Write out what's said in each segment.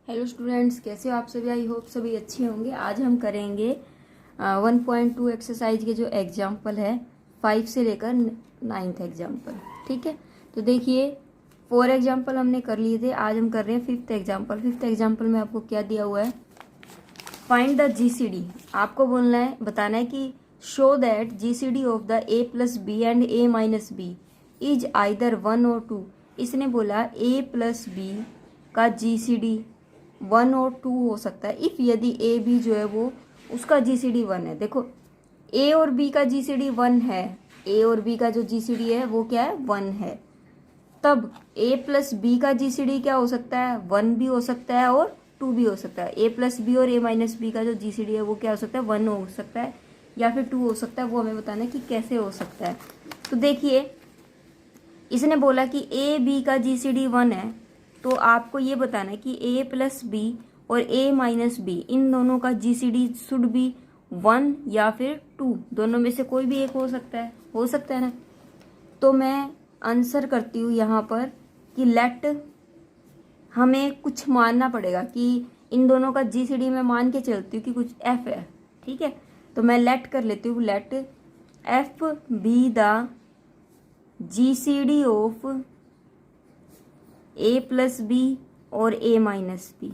Hello students, कैसे हो आप सभी। आई होप सभी अच्छे होंगे। आज हम करेंगे 1.2 एक्सरसाइज के जो एग्जाम्पल है 5 से लेकर 9th एग्जाम्पल। ठीक है, तो देखिए 4 एग्जाम्पल हमने कर लिए थे, आज हम कर रहे हैं 5th एग्जाम्पल। 5th एग्जाम्पल में आपको क्या दिया हुआ है, फाइंड द जीसीडी। आपको बोलना है, बताना है कि show that GCD of the A plus B and A minus B is either 1 और 2। इसने बोला ए प्लस बी का जीसीडी 1 और 2 हो सकता है इफ यदि ए बी जो है वो उसका जीसीडी 1 है। देखो ए और बी का जीसीडी 1 है, ए और बी का जो जीसीडी है वो क्या है, 1 है। तब ए प्लस बी का जीसीडी क्या हो सकता है, 1 भी हो सकता है और 2 भी हो सकता है। ए प्लस बी और ए माइनस बी का जो जीसीडी है वो क्या हो सकता है, 1 हो सकता है या फिर 2 हो सकता है। वो हमें बताना है कि कैसे हो सकता है। तो देखिए इसने बोला कि ए बी का जीसीडी 1 है, तो आपको ये बताना है कि ए प्लस बी और ए माइनस बी इन दोनों का जीसीडी शुड बी 1 या फिर 2, दोनों में से कोई भी एक हो सकता है ना। तो मैं आंसर करती हूँ यहाँ पर कि लेट, हमें कुछ मानना पड़ेगा कि इन दोनों का जीसीडी मैं मान के चलती हूँ कि कुछ एफ है। ठीक है, तो मैं लेट कर लेती हूँ, let F be the GCD of A plus B और ए माइनस बी।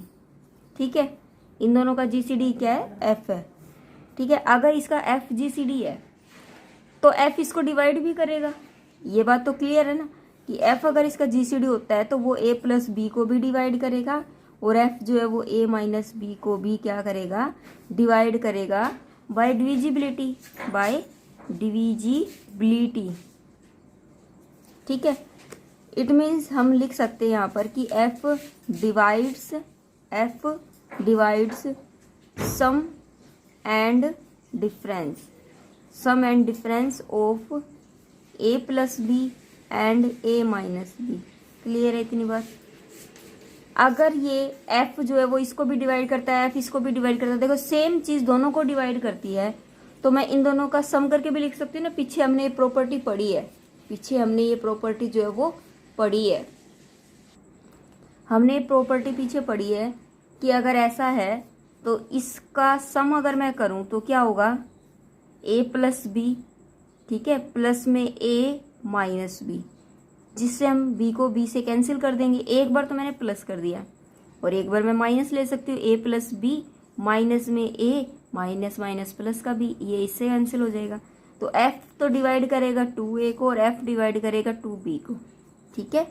ठीक है, इन दोनों का जीसीडी क्या है, एफ है। ठीक है, अगर इसका एफ जीसीडी है तो एफ इसको डिवाइड भी करेगा। ये बात तो क्लियर है ना कि एफ अगर इसका जीसीडी होता है तो वो ए प्लस बी को भी डिवाइड करेगा और एफ जो है वो ए माइनस बी को भी क्या करेगा, डिवाइड करेगा बाय डिविजिबिलिटी, ठीक है, इट मीन्स हम लिख सकते हैं यहाँ पर कि F divides sum and difference of A plus B and A minus B. Clear है इतनी बात। अगर ये एफ जो है वो इसको भी डिवाइड करता है, एफ इसको भी डिवाइड करता है, देखो सेम चीज दोनों को डिवाइड करती है, तो मैं इन दोनों का सम करके भी लिख सकती हूँ ना। पीछे हमने ये प्रॉपर्टी पढ़ी है, जो है वो पढ़ी है, हमने प्रॉपर्टी पीछे पढ़ी है कि अगर ऐसा है तो इसका सम अगर मैं करूं तो क्या होगा, a प्लस बी, ठीक है, प्लस में a माइनस बी, जिससे हम b को b से कैंसिल कर देंगे। एक बार तो मैंने प्लस कर दिया और एक बार मैं माइनस ले सकती हूँ, a प्लस बी माइनस में a माइनस माइनस प्लस का b, ये इससे कैंसिल हो जाएगा। तो f तो डिवाइड करेगा 2a को और f डिवाइड करेगा 2b को। ठीक है,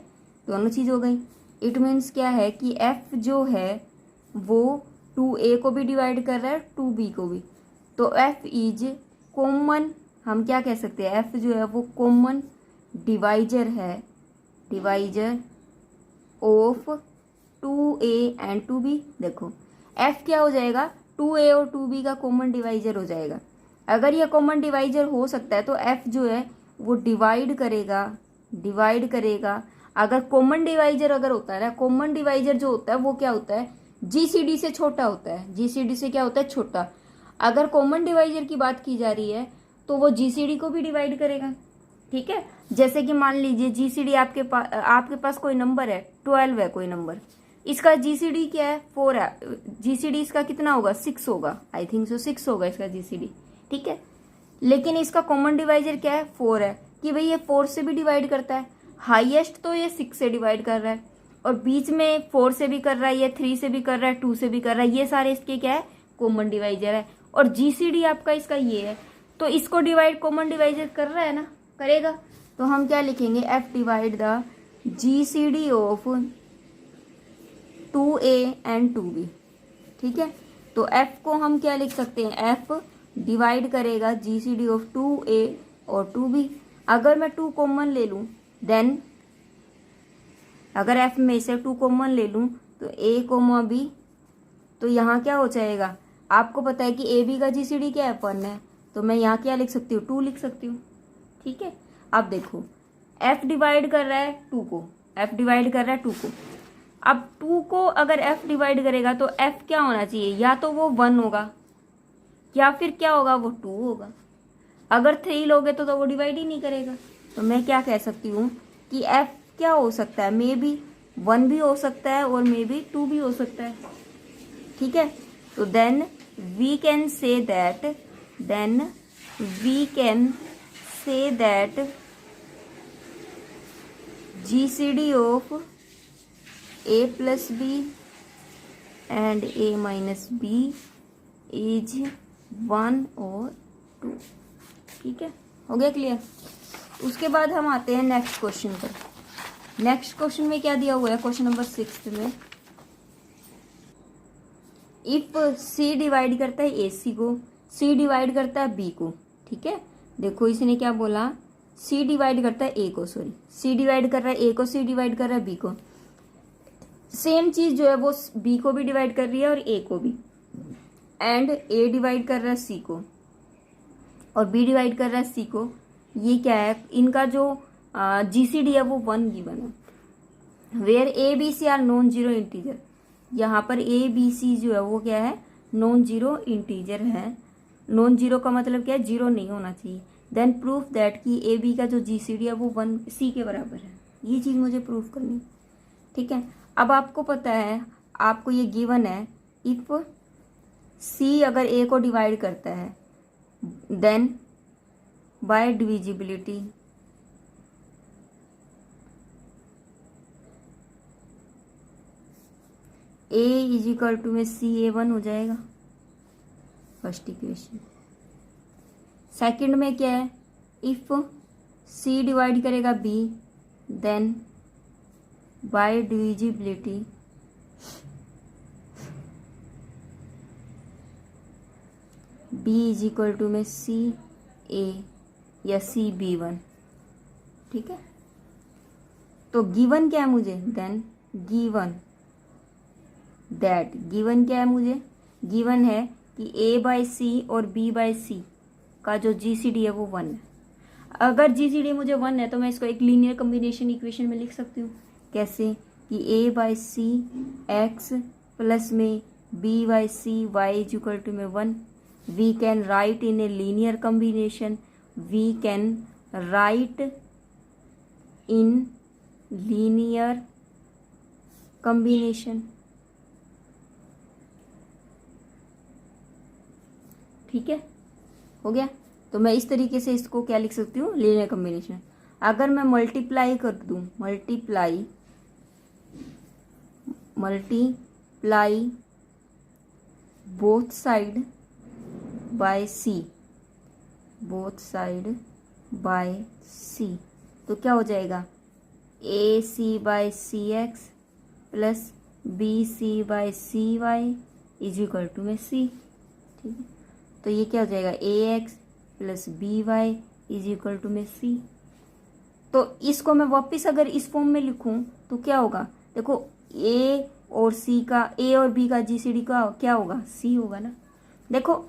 दोनों चीज हो गई। इट मीन्स क्या है कि f जो है वो 2a को भी डिवाइड कर रहा है 2b को भी, तो f इज कॉमन। हम क्या कह सकते हैं, f जो है वो कॉमन डिवाइजर है, divisor of 2a and 2b। देखो f क्या हो जाएगा, 2a और 2b का कॉमन डिवाइजर हो जाएगा। अगर यह कॉमन डिवाइजर हो सकता है तो f जो है वो डिवाइड करेगा। अगर कॉमन डिवाइजर अगर होता है ना, कॉमन डिवाइजर जो होता है वो क्या होता है, जीसीडी से छोटा होता है, जीसीडी से क्या होता है, छोटा। अगर कॉमन डिवाइजर की बात की जा रही है तो वो जीसीडी को भी डिवाइड करेगा। ठीक है, जैसे कि मान लीजिए जीसीडी आपके पास कोई नंबर है 12 है कोई नंबर, इसका जीसीडी क्या है 4 है, जीसीडी इसका कितना होगा 6 होगा, आई थिंक सो 6 होगा इसका जीसीडी। ठीक है, लेकिन इसका कॉमन डिवाइजर क्या है 4 है, कि भाई ये 4 से भी डिवाइड करता है, हाईएस्ट तो ये 6 से डिवाइड कर रहा है और बीच में 4 से भी कर रहा है, ये 3 से भी कर रहा है, 2 से भी कर रहा है, ये सारे इसके क्या है, कॉमन डिवाइजर है। और जीसीडी आपका इसका ये है, तो इसको डिवाइड कॉमन डिवाइजर कर रहा है ना, करेगा। तो हम क्या लिखेंगे, F divide the GCD of 2a and 2b। ठीक है, तो एफ को हम क्या लिख सकते हैं, एफ डिवाइड करेगा जीसीडी ऑफ 2a और 2b। अगर मैं 2 कॉमन ले लूं देन, अगर f में से 2 कॉमन ले लूं तो a कोमा b, तो यहाँ क्या हो जाएगा, आपको पता है कि ए बी का जीसीडी क्या है, 1 है, तो मैं यहाँ क्या लिख सकती हूँ, 2 लिख सकती हूँ। ठीक है, अब देखो f डिवाइड कर रहा है 2 को, अब 2 को अगर f डिवाइड करेगा तो f क्या होना चाहिए, या तो वो 1 होगा या फिर क्या होगा, वो 2 होगा। अगर 3 लोगे तो वो डिवाइड ही नहीं करेगा। तो मैं क्या कह सकती हूँ कि f क्या हो सकता है, मे बी 1 भी हो सकता है और मे बी 2 भी हो सकता है, ठीक है। तो then we can say that GCD of a plus B and a minus B is 1 और 2, ठीक है। हो गया क्लियर। उसके बाद हम आते हैं नेक्स्ट क्वेश्चन पर। नेक्स्ट क्वेश्चन में क्या दिया हुआ है, क्वेश्चन नंबर 6 में, इफ C डिवाइड करता है AC को, C डिवाइड करता है B को, ठीक है। देखो इसने क्या बोला, C डिवाइड करता है A को, सॉरी C डिवाइड कर रहा है A को, C डिवाइड कर रहा है B को। सेम चीज जो है वो B को भी डिवाइड कर रही है और A को भी, एंड A डिवाइड कर रहा है C को और B डिवाइड कर रहा है C को। ये क्या है, इनका जो GCD है वो 1 गिवन है, where A B C are non zero integer. यहाँ पर A B C जो है वो क्या है, नॉन जीरो इंटीजर है। नॉन जीरो का मतलब क्या है, जीरो नहीं होना चाहिए। देन प्रूफ दैट कि A B का जो GCD है वो 1 C के बराबर है। ये चीज़ मुझे प्रूफ करनी, ठीक है। अब आपको पता है, आपको ये गिवन है, इफ C अगर A को डिवाइड करता है then by divisibility A is equal to में CA1 हो जाएगा, फर्स्ट इक्वेशन। सेकंड में क्या है, इफ C डिवाइड करेगा B then by divisibility B is equal to में CA या CB1, ठीक है। तो गिवन क्या है मुझे, देन गिवन दैट, गिवन क्या है मुझे, गिवन है कि A बाई C और B बाई C का जो GCD है वो 1 है। अगर GCD मुझे 1 है तो मैं इसको एक लीनियर कॉम्बिनेशन इक्वेशन में लिख सकती हूँ। कैसे, कि A by C x plus में B by C y is equal to में 1। We can write in a linear combination, we can write in linear combination, ठीक है। हो गया। तो मैं इस तरीके से इसको क्या लिख सकती हूँ, लीनियर कॉम्बिनेशन। अगर मैं मल्टीप्लाई कर दूँ, multiply both side by C, both side by C, तो क्या हो जाएगा, AC by CX plus BC by CY is equal to में C, ठीक है। तो ये क्या हो जाएगा, AX plus BY is equal to में C। तो इसको मैं वापस अगर इस फॉर्म में लिखूं तो क्या होगा, देखो A और C का, A और B का GCD का क्या होगा, C होगा ना। देखो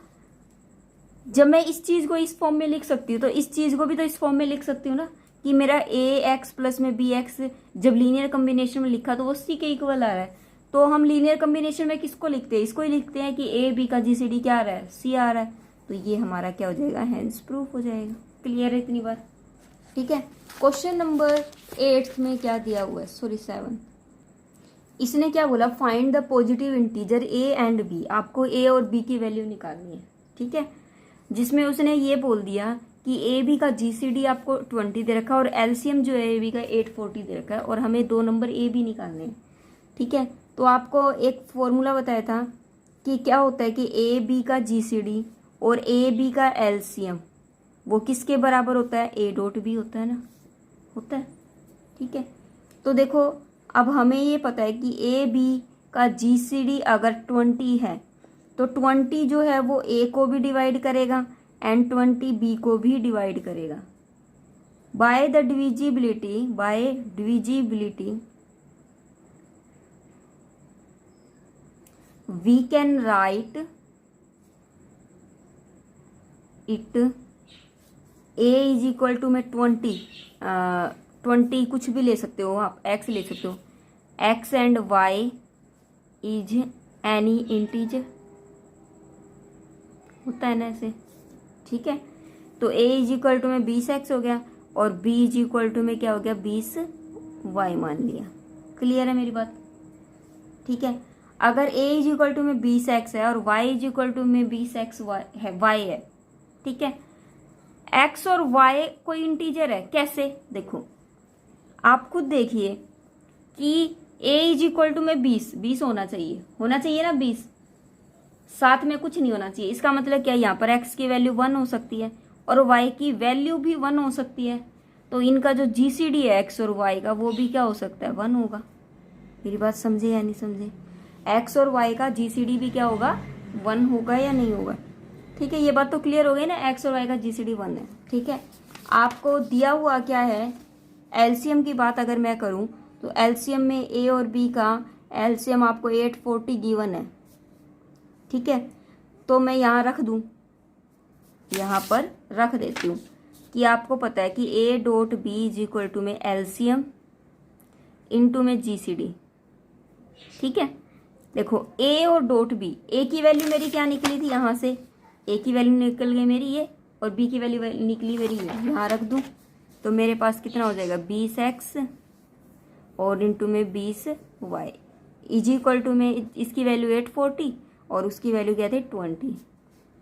जब मैं इस चीज को इस फॉर्म में लिख सकती हूँ तो इस चीज को भी तो इस फॉर्म में लिख सकती हूँ ना, कि मेरा AX प्लस में BX जब लीनियर कॉम्बिनेशन में लिखा तो वो C के इक्वल आ रहा है। तो हम लीनियर कॉम्बिनेशन में किसको लिखते हैं, इसको ही लिखते हैं कि A B का GCD क्या आ रहा है, C आ रहा है। तो ये हमारा क्या हो जाएगा, हेंस प्रूफ हो जाएगा। क्लियर है इतनी बार, ठीक है। क्वेश्चन नंबर 8 में क्या दिया हुआ है, सॉरी 7, इसने क्या बोला, find the positive integer A and B। आपको A और B की वैल्यू निकालनी है, ठीक है। जिसमें उसने ये बोल दिया कि A B का GCD आपको 20 दे रखा है और LCM जो है A B का 840 दे रखा है और हमें 2 नंबर A B निकालने हैं, ठीक है। तो आपको एक फॉर्मूला बताया था कि क्या होता है कि A B का GCD और A B का LCM वो किसके बराबर होता है, A डॉट B होता है ना, होता है, ठीक है। तो देखो अब हमें ये पता है कि A B का GCD अगर 20 है तो 20 जो है वो A को भी डिवाइड करेगा एंड 20 B को भी डिवाइड करेगा। By divisibility we can write it A is equal to में 20 कुछ भी ले सकते हो आप, x ले सकते हो, x and y is any integer, होता है ना ऐसे, ठीक है। तो A इज इक्वल टू में 20x हो गया और B इज इक्वल टू में क्या हो गया, 20y मान लिया। क्लियर है मेरी बात? ठीक है, अगर a इज इक्वल टू में 20x है और y इज इक्वल टू में 20x y है, ठीक है, x और y कोई इंटीजर है, कैसे? देखो आप खुद देखिए कि a इज इक्वल टू में 20 होना चाहिए ना 20, साथ में कुछ नहीं होना चाहिए। इसका मतलब क्या, यहाँ पर x की वैल्यू 1 हो सकती है और y की वैल्यू भी 1 हो सकती है, तो इनका जो जीसीडी है x और y का वो भी क्या हो सकता है, 1 होगा। मेरी बात समझे या नहीं समझे? x और y का जीसीडी भी क्या होगा, 1 होगा या नहीं होगा? ठीक है, ये बात तो क्लियर हो गई ना, x और y का जीसीडी 1 है। ठीक है, आपको दिया हुआ क्या है, एलसीएम की बात अगर मैं करूं तो एलसीएम में a और b का एलसीएम आपको 840 गिवन है। ठीक है, तो मैं यहाँ रख दूं, यहाँ पर रख देती हूँ कि आपको पता है कि a dot B is equal to में एलसीएम इंटू में जीसीडी। ठीक है, देखो a और डॉट b, a की वैल्यू मेरी क्या निकली थी, यहाँ से a की वैल्यू निकल गई मेरी ये, और b की वैल्यू निकली मेरी ये, यहाँ रख दूँ तो मेरे पास कितना हो जाएगा, 20x और इंटू में 20y इज इक्वल टू में इसकी वैल्यू 840 और उसकी वैल्यू क्या थी 20।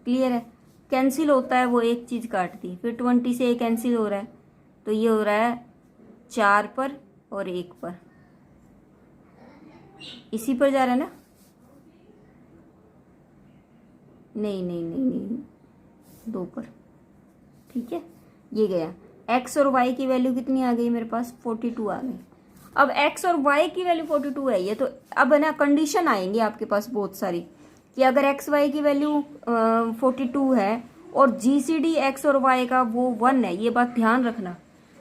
क्लियर है? कैंसिल होता है वो एक चीज़ काटती, फिर 20 से एक कैंसिल हो रहा है, तो ये हो रहा है 4 पर और 1 पर, इसी पर जा रहा है ना, नहीं 2 पर। ठीक है, ये गया, x और y की वैल्यू कितनी आ गई मेरे पास, 42 आ गई। अब x और y की वैल्यू 42 है, ये तो अब है ना कंडीशन आएंगी आपके पास बहुत सारी कि अगर x y की वैल्यू 42 है और जीसीडी x और y का वो 1 है, ये बात ध्यान रखना।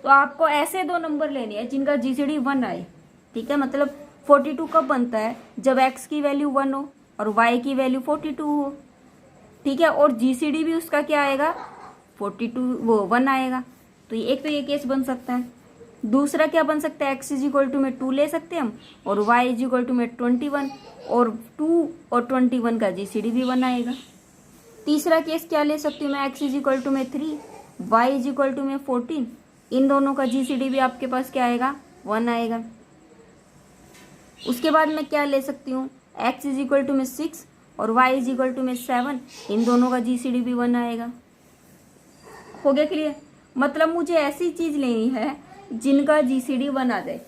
तो आपको ऐसे 2 नंबर लेने हैं जिनका जीसीडी 1 आए। ठीक है, मतलब 42 कब बनता है, जब x की वैल्यू 1 हो और y की वैल्यू 42 हो। ठीक है, और जीसीडी भी उसका क्या आएगा, 42 वो 1 आएगा। तो एक तो ये केस बन सकता है। दूसरा क्या बन सकता है, x इज इक्वल टू में 2 ले सकते हैं हम और y इज इक्वल टू में 21, और 2 और 21 का जीसीडी भी 1 आएगा। तीसरा केस क्या ले सकती हूँ मैं, x इज इक्वल टू में 3, y इज इक्वल टू में 14, इन दोनों का जीसीडी भी आपके पास क्या आएगा, 1 आएगा। उसके बाद मैं क्या ले सकती हूँ, x इज इक्वल टू में 6 और y इज इक्वल टू में 7, इन दोनों का जीसीडी भी 1 आएगा। हो गया क्लियर? मतलब मुझे ऐसी चीज लेनी है जिनका जीसीडी 1 आ जाए।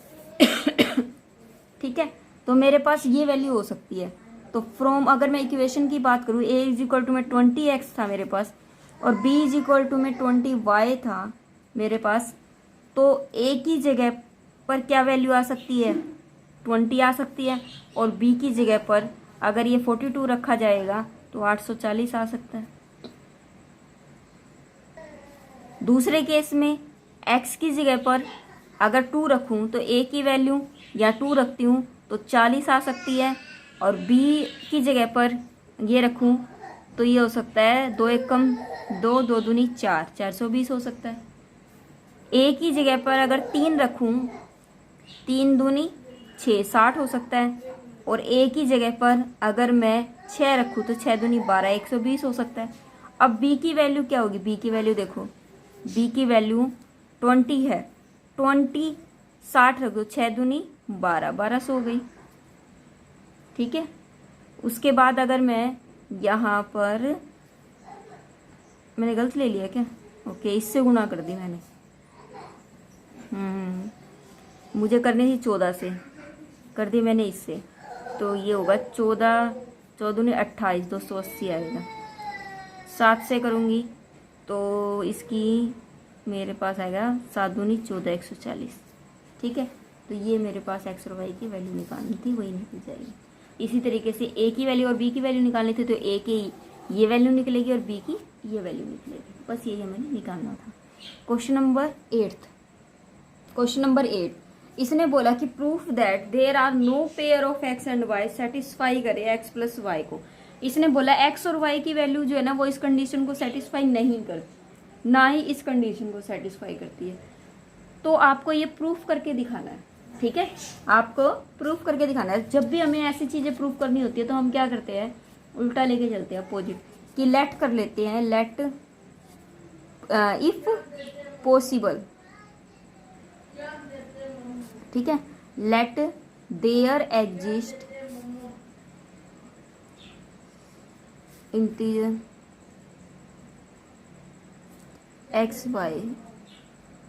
ठीक है, तो मेरे पास ये वैल्यू हो सकती है। तो फ्रॉम, अगर मैं इक्वेशन की बात करूँ, a इज इक्वल टू में 20x था मेरे पास और b इज इक्वल टू में 20y था मेरे पास, तो a की जगह पर क्या वैल्यू आ सकती है, 20 आ सकती है, और b की जगह पर अगर ये 42 रखा जाएगा तो 840 आ सकता है। दूसरे केस में x की जगह पर अगर 2 रखूं तो a की वैल्यू या 2 रखती हूँ तो 40 आ सकती है, और b की जगह पर ये रखूं तो ये हो सकता है 2 1 कम 2, 2 दूनी 4, 420 हो सकता है। a की जगह पर अगर 3 रखूं, 3 दूनी 6, 60 हो सकता है, और a की जगह पर अगर मैं 6 रखूं तो 6 दूनी 12, 120 हो सकता है। अब b की वैल्यू क्या होगी, b की वैल्यू देखो, b की वैल्यू 20 है, 20 60 रख दो, 6 दूनी 12, 1200 हो गई। ठीक है, उसके बाद अगर मैं यहाँ पर, मैंने गलत ले लिया क्या, ओके इससे गुणा कर दी मैंने, मुझे करनी थी 14 से, कर दी मैंने इससे, तो ये होगा 14 14 28, 280 आएगा। 7 से करूँगी तो इसकी मेरे पास आएगा 7 दूनी 14, 140। ठीक है, तो ये मेरे पास x और y की वैल्यू निकालनी थी, वही निकल जाएगी। इसी तरीके से a की वैल्यू और b की वैल्यू निकालनी थी, तो a की ये वैल्यू निकलेगी और b की ये वैल्यू निकलेगी, बस यही हमें निकालना था। क्वेश्चन नंबर 8, इसने बोला कि proof that there are no pair of x and y, satisfy करे x प्लस वाई को। इसने बोला x और y की वैल्यू जो है ना वो इस कंडीशन को सेटिस्फाई नहीं करती, ना ही इस कंडीशन को सेटिस्फाई करती है। तो आपको ये प्रूफ करके दिखाना है। ठीक है, आपको प्रूफ करके दिखाना है। जब भी हमें ऐसी चीजें प्रूफ करनी होती है तो हम क्या करते हैं, उल्टा लेके चलते हैं, अपोजिट, कि लेट कर लेते हैं, लेट इफ पॉसिबल। ठीक है, let there exist integer X Y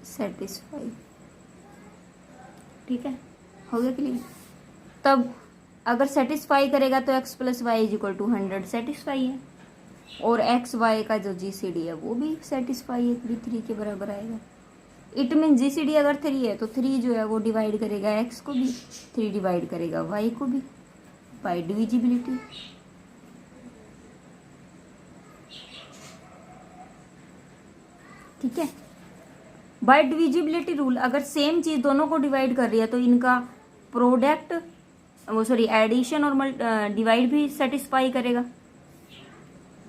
satisfy. ठीक है, हो गया क्लियर। तब अगर सेटिस्फाई करेगा तो x plus Y is equal to 100 satisfy है, और एक्स वाई का जो जीसीडी है वो भी सेटिस्फाई है, 3 के बराबर आएगा। इट मीन जीसीडी अगर 3 है तो 3 जो है वो डिवाइड करेगा x को भी, 3 डिवाइड करेगा y को भी बाय डिविजिबिलिटी। ठीक है, बाय डिविजिबिलिटी रूल अगर सेम चीज दोनों को डिवाइड कर रही है तो इनका प्रोडक्ट एडिशन और डिवाइड भी सेटिस्फाई करेगा,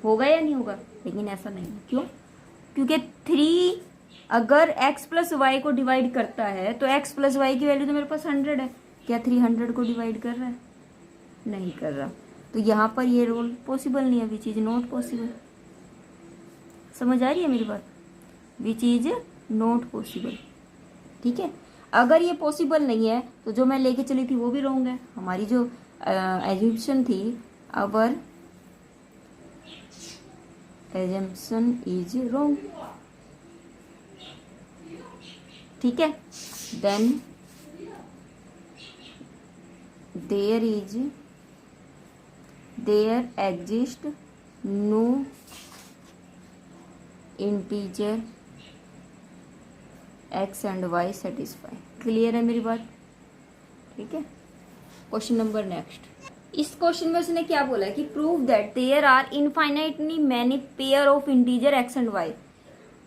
होगा या नहीं होगा? लेकिन ऐसा नहीं, क्यों? क्योंकि 3 अगर x प्लस वाई को डिवाइड करता है तो x प्लस वाई की वैल्यू तो मेरे पास 100 है, क्या 300 को डिवाइड कर रहा है? नहीं कर रहा, तो यहाँ पर ये रूल पॉसिबल नहीं है, विच इज नॉट पॉसिबल। समझ आ रही है मेरी बात? Which is not possible. ठीक है, अगर ये पॉसिबल नहीं है तो जो मैं लेके चली थी वो भी रॉन्ग है। हमारी जो एज्यूम्पशन थी, अवर एजम्पशन इज रॉन्ग। ठीक है, then there exist no integer X and Y satisfy. Clear है मेरी बात? ठीक है, क्वेश्चन नंबर नेक्स्ट। इस क्वेश्चन में उसने क्या बोला है कि prove that there are infinitely many pair of integer X and Y,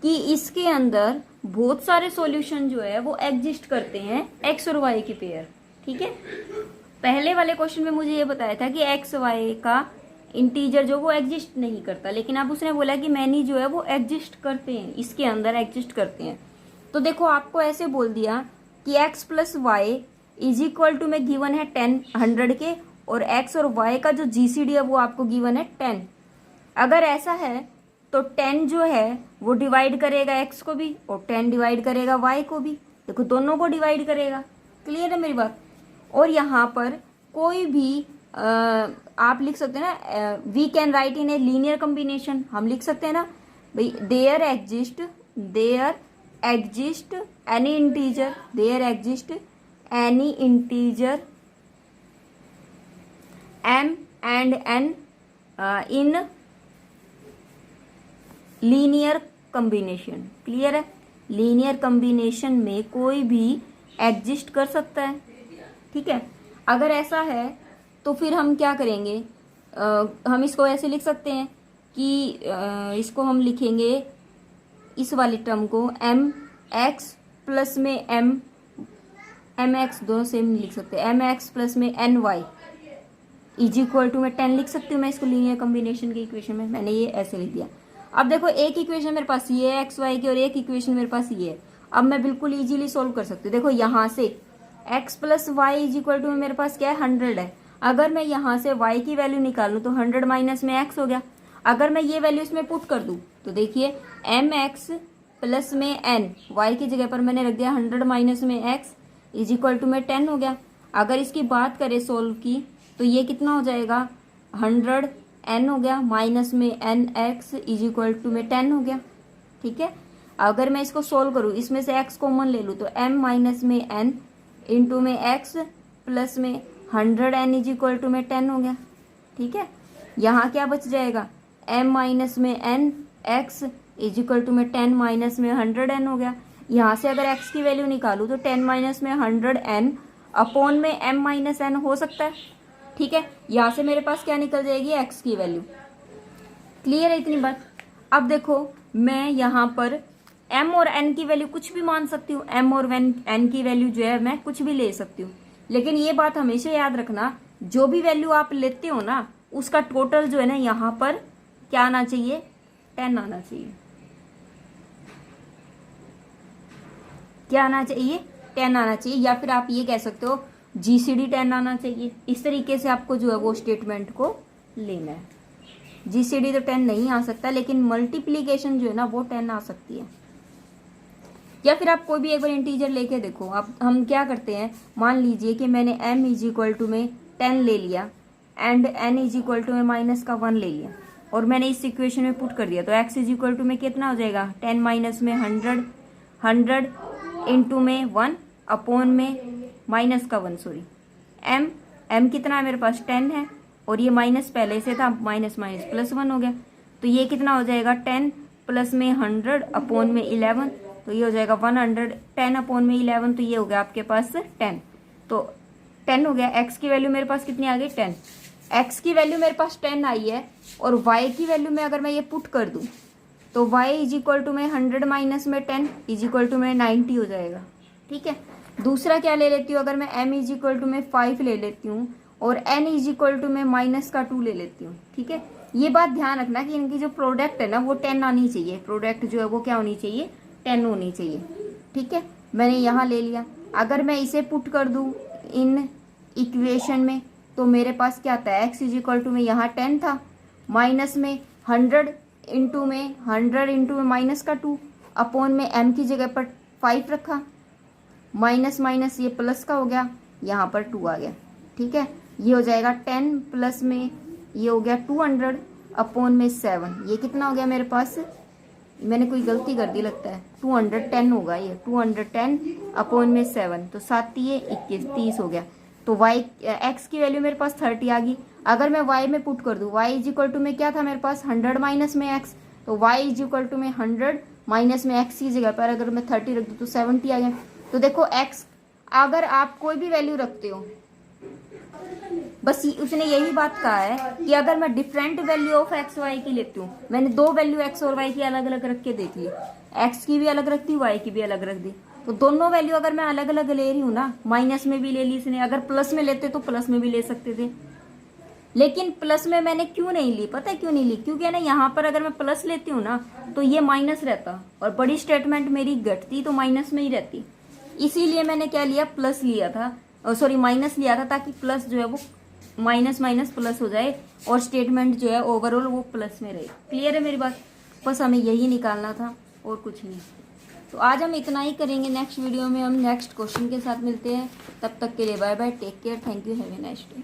कि इसके अंदर बहुत सारे सॉल्यूशन जो है वो एग्जिस्ट करते हैं एक्स और वाई के पेयर। ठीक है, पहले वाले क्वेश्चन में मुझे ये बताया था कि एक्स वाई का इंटीजर जो वो एग्जिस्ट नहीं करता, लेकिन अब उसने बोला कि मैनी जो है वो एग्जिस्ट करते हैं, इसके अंदर एग्जिस्ट करते हैं। तो देखो आपको ऐसे बोल दिया कि x plus Y is equal to में गिवन है 10 100 के, और x और y का जो जीसीडी है वो आपको गिवन है 10। अगर ऐसा है तो 10 जो है वो डिवाइड करेगा x को भी और 10 डिवाइड करेगा y को भी। देखो दोनों को डिवाइड करेगा। क्लियर है मेरी बात? और यहाँ पर कोई भी आप लिख सकते हैं ना, we can write in a linear combination, हम लिख सकते हैं ना भाई, there exist any integer m and n in linear combination. Clear है? लीनियर कॉम्बिनेशन में कोई भी एग्जिस्ट कर सकता है। ठीक है, अगर ऐसा है तो फिर हम क्या करेंगे, हम इसको ऐसे लिख सकते हैं कि इसको हम लिखेंगे इस वाली टर्म को एम एक्स प्लस में एम एक्स, दोनों सेम लिख सकते हैं, एम एक्स प्लस में N Y is equal to में 10 लिख सकती हूँ मैं इसको लीनियर कॉम्बिनेशन के इक्वेशन में। मैंने ये ऐसे लिख दिया। अब देखो एक इक्वेशन मेरे पास ये है एक्स वाई की, और एक इक्वेशन मेरे पास ये है। अब मैं बिल्कुल इजीली सोल्व कर सकती हूँ। देखो यहाँ से X plus Y is equal to में मेरे पास क्या है 100 है। अगर मैं यहाँ से y की वैल्यू निकालूं तो 100 माइनस में x हो गया। अगर मैं ये वैल्यू इसमें पुट कर दूं तो देखिए एम एक्स प्लस में n, y की जगह पर मैंने रख दिया 100 माइनस में x इज इक्वल टू में 10 हो गया। अगर इसकी बात करें सोल्व की तो ये कितना हो जाएगा 100 n हो गया माइनस में N X is equal to में 10 हो गया। ठीक है, अगर मैं इसको सोल्व करूँ, इसमें से x कॉमन ले लूँ तो m माइनस में n इंटू में x प्लस में 100 n इज इक्वल टू में 10 हो गया। ठीक है, यहाँ क्या बच जाएगा m माइनस में n x is equal to में 10 माइनस में 100 n हो गया। यहाँ से अगर x की वैल्यू निकालूँ तो 10 माइनस में 100 n अपॉन में m माइनस n हो सकता है। ठीक है, यहाँ से मेरे पास क्या निकल जाएगी x की वैल्यू। क्लियर है इतनी बात? अब देखो मैं यहाँ पर m और n की वैल्यू कुछ भी मान सकती हूँ, m और n की वैल्यू जो है मैं कुछ भी ले सकती हूँ। लेकिन ये बात हमेशा याद रखना, जो भी वैल्यू आप लेते हो ना उसका टोटल जो है ना यहाँ पर क्या आना चाहिए 10 आना चाहिए। क्या आना चाहिए 10 आना चाहिए, या फिर आप ये कह सकते हो जीसीडी 10 आना चाहिए। इस तरीके से आपको जो है वो स्टेटमेंट को लेना है। जीसीडी तो 10 नहीं आ सकता, लेकिन मल्टीप्लीकेशन जो है ना वो 10 आ सकती है। या फिर आप कोई भी एक बार इंटीजर लेके देखो। अब हम क्या करते हैं, मान लीजिए कि मैंने m इज इक्वल टू में 10 ले लिया and n is equal to में -1 ले लिया और मैंने इस इक्वेशन में पुट कर दिया, तो x इज इक्वल टू में कितना हो जाएगा, 10 माइनस में 100 इंटू में 1 अपॉन में -1 सॉरी, m कितना है मेरे पास 10 है और ये माइनस पहले से था, माइनस माइनस प्लस 1 हो गया, तो ये कितना हो जाएगा 10 प्लस में 100 अपॉन में 11, तो ये हो जाएगा 100, 10 अपॉन में 11, तो ये हो गया आपके पास 10, तो 10 हो गया। x की वैल्यू मेरे पास कितनी आ गई 10, x की वैल्यू मेरे पास 10 आई है और y की वैल्यू में अगर मैं ये पुट कर दूं तो y इज इक्वल टू में 100 माइनस में 10 इज इक्वल टू में 90 हो जाएगा। ठीक है, दूसरा क्या ले लेती हूँ, अगर मैं m इज इक्वल टू में 5 ले लेती हूँ और n इज इक्वल टू में -2 ले लेती हूँ। ठीक है, ये बात ध्यान रखना कि इनकी जो प्रोडक्ट है ना वो 10 आनी चाहिए, प्रोडक्ट जो है वो क्या होनी चाहिए 10 होनी चाहिए। ठीक है, मैंने यहाँ ले लिया, अगर मैं इसे पुट कर दूँ इन इक्वेशन में तो मेरे पास क्या आता है, x इज इक्वल टू में यहाँ 10 था, माइनस में 100 इंटू में -2 अपॉन में m की जगह पर 5 रखा, माइनस माइनस ये प्लस का हो गया, यहाँ पर 2 आ गया। ठीक है, ये हो जाएगा 10 प्लस में ये हो गया 200 अपॉन में 7, ये कितना हो गया मेरे पास, मैंने कोई गलती कर दी लगता है, 210 होगा ये, 210 अपॉन में 7, तो 7 ये 21 30 हो गया। तो y x की वैल्यू मेरे पास 30 आ गई। अगर मैं y में पुट कर दूं, y इज इक्वल टू में क्या था मेरे पास 100 माइनस में x, तो y इज इक्वल टू में 100 माइनस में x की जगह पर अगर मैं 30 रख दूं तो 70 आ गया। तो देखो x अगर आप कोई भी वैल्यू रखते हो, बस उसने यही बात कहा है कि अगर मैं different value of X Y की लेती हूँ, मैंने दो वैल्यू एक्स और वाई की अलग अलग रख के देख ली, एक्स की भी अलग रखती हूँ वाई की भी अलग रख दी, तो दोनों वैल्यू अगर मैं अलग अलग ले रही हूँ ना, माइनस में भी ले ली इसने, अगर प्लस में लेते तो प्लस में भी ले सकते थे, लेकिन प्लस में मैंने क्यों नहीं ली, पता है क्यों नहीं ली, क्योंकि ना यहाँ पर अगर मैं प्लस लेती हूँ ना तो ये माइनस रहता और बड़ी स्टेटमेंट मेरी घटती तो माइनस में ही रहती, इसीलिए मैंने क्या लिया प्लस लिया था, सॉरी माइनस लिया था, ताकि प्लस जो है वो माइनस माइनस प्लस हो जाए और स्टेटमेंट जो है ओवरऑल वो प्लस में रहे। क्लियर है मेरी बात, बस हमें यही निकालना था और कुछ नहीं। तो आज हम इतना ही करेंगे, नेक्स्ट वीडियो में हम नेक्स्ट क्वेश्चन के साथ मिलते हैं, तब तक के लिए bye bye, take care, thank you, have a nice day.